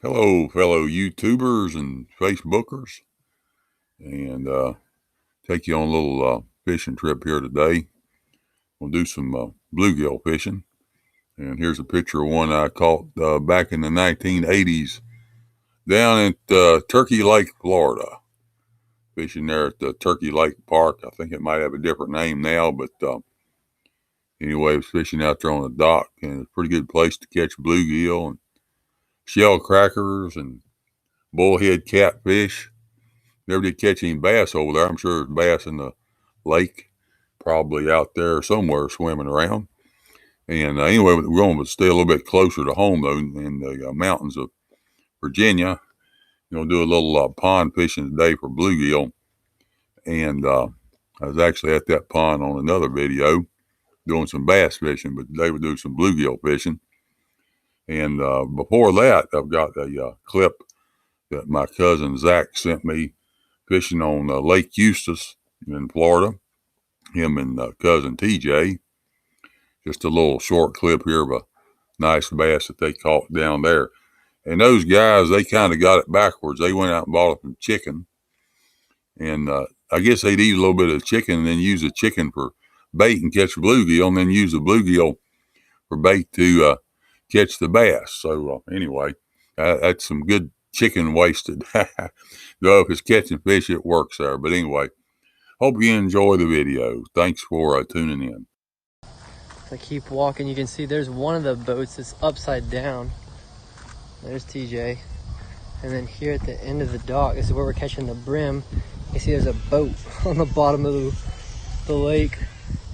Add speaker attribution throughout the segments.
Speaker 1: Hello, fellow YouTubers and Facebookers, and take you on a little fishing trip here today. We'll do some bluegill fishing, and here's a picture of one I caught back in the 1980s down at Turkey Lake, Florida. Fishing there at the Turkey Lake Park. I think it might have a different name now, but anyway, I was fishing out there on the dock, and it's a pretty good place to catch bluegill and shell crackers and bullhead catfish. Never did catch any bass over there. I'm sure there's bass in the lake, probably out there somewhere swimming around. And anyway, we're going to stay a little bit closer to home, though, in the mountains of Virginia. Do a little pond fishing today for bluegill. And I was actually at that pond on another video doing some bass fishing, but today we're doing some bluegill fishing. And before that, I've got a clip that my cousin Zach sent me fishing on Lake Eustis in Florida. Him and cousin TJ. Just a little short clip here of a nice bass that they caught down there. And those guys, they kind of got it backwards. They went out and bought some chicken. And I guess they'd eat a little bit of chicken and then use the chicken for bait and catch bluegill, and then use the bluegill for bait to catch the bass. So anyway, that's some good chicken wasted. Though if it's catching fish, it works there. But anyway, hope you enjoy the video. Thanks for tuning in.
Speaker 2: I keep walking, you can see there's one of the boats that's upside down. There's TJ. And then here at the end of the dock, this is where we're catching the brim. You see there's a boat on the bottom of the lake.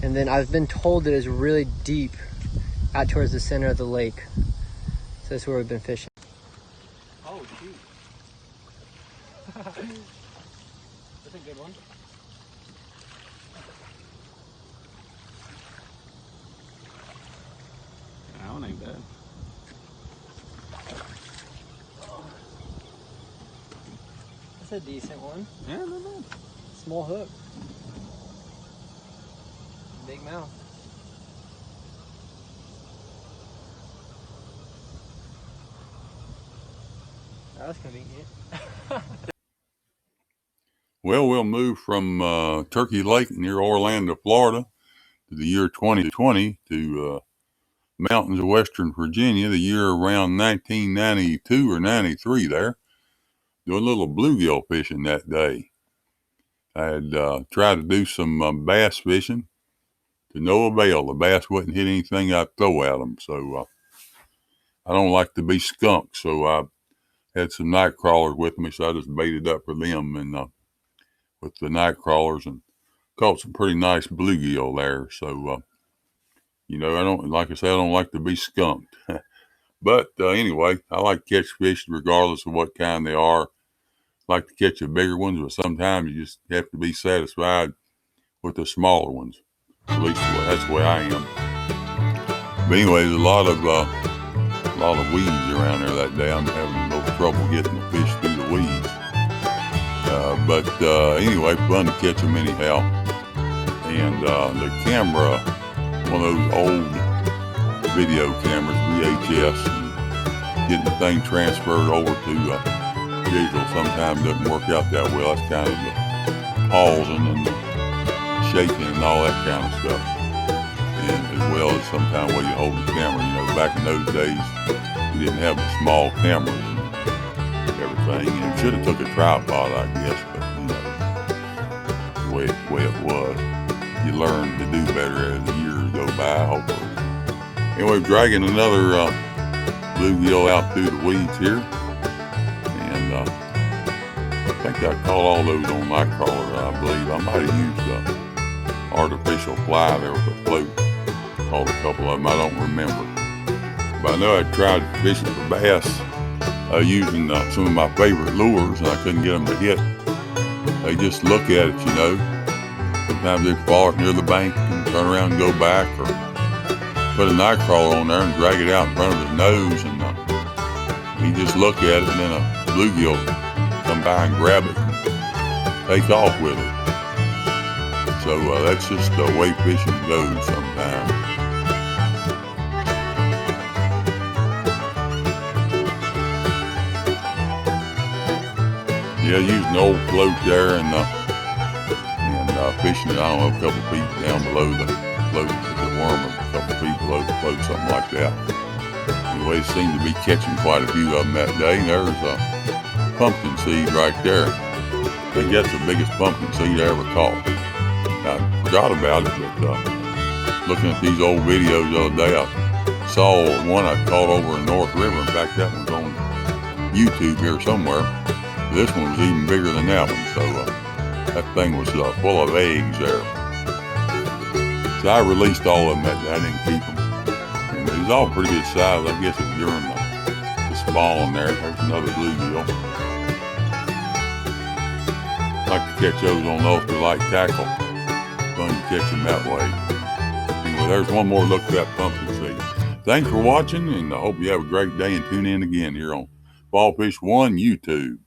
Speaker 2: And then I've been told that it's really deep out towards the center of the lake. So that's where we've been fishing. Oh, shoot. That's a good one.
Speaker 3: That one ain't bad.
Speaker 2: That's a decent one.
Speaker 3: Yeah, not bad.
Speaker 2: Small hook. Big mouth. That was convenient.
Speaker 1: Well, we'll move from Turkey Lake near Orlando, Florida, to the year 2020 to mountains of Western Virginia, the year around 1992 or 93 there. Doing a little bluegill fishing that day. I had tried to do some bass fishing to no avail. The bass wouldn't hit anything I'd throw at them. So I don't like to be skunked. So I had some night crawlers with me. So I just baited up for them and with the night crawlers and caught some pretty nice bluegill there. So, I don't like to be skunked. But anyway, I like to catch fish regardless of what kind they are. I like to catch the bigger ones, but sometimes you just have to be satisfied with the smaller ones. At least that's the way I am. But anyway, there's a lot of weeds around there that day. I'm having a little trouble getting the fish through the weeds. But anyway, fun to catch them anyhow. And the camera, one of those old video cameras, VHS, and getting the thing transferred over to digital sometimes doesn't work out that well. That's kind of the pausing and the shaking and all that kind of stuff. And as well as sometimes where you hold the camera. Back in those days, we didn't have the small cameras and everything. And should have took a tripod, I guess, but the way it was. You learn to do better as the years go by, hopefully. Anyway, dragging another bluegill out through the weeds here. And I think I caught all those on night crawler, I believe. I might have used artificial fly there with a float. Caught a couple of them, I don't remember. But I know I tried fishing for bass using some of my favorite lures, and I couldn't get them to hit. They just look at it, Sometimes they fall near the bank and turn around and go back, or put a night crawler on there and drag it out in front of his nose, and he just look at it, and then a bluegill come by and grab it and take off with it. So that's just the way fishing goes sometimes. Yeah, using the old float there and fishing it, I don't know, a couple feet down below the float, the worm, a couple feet below the float, something like that. Anyway, it seemed to be catching quite a few of them that day. There's a pumpkin seed right there. I think that's the biggest pumpkin seed I ever caught. I forgot about it, but looking at these old videos the other day, I saw one I caught over in North River. In fact, that one's on YouTube here somewhere. This one was even bigger than that one, so that thing was full of eggs there. So I released all of them that day. I didn't keep them. And it was all pretty good size. I guess it was during the spawn there. There's another bluegill. I like to catch those on ultralight tackle. Fun to catch them that way. Anyway, there's one more look at that pumpkin seed. Thanks for watching, and I hope you have a great day and tune in again here on Va.and YouTube.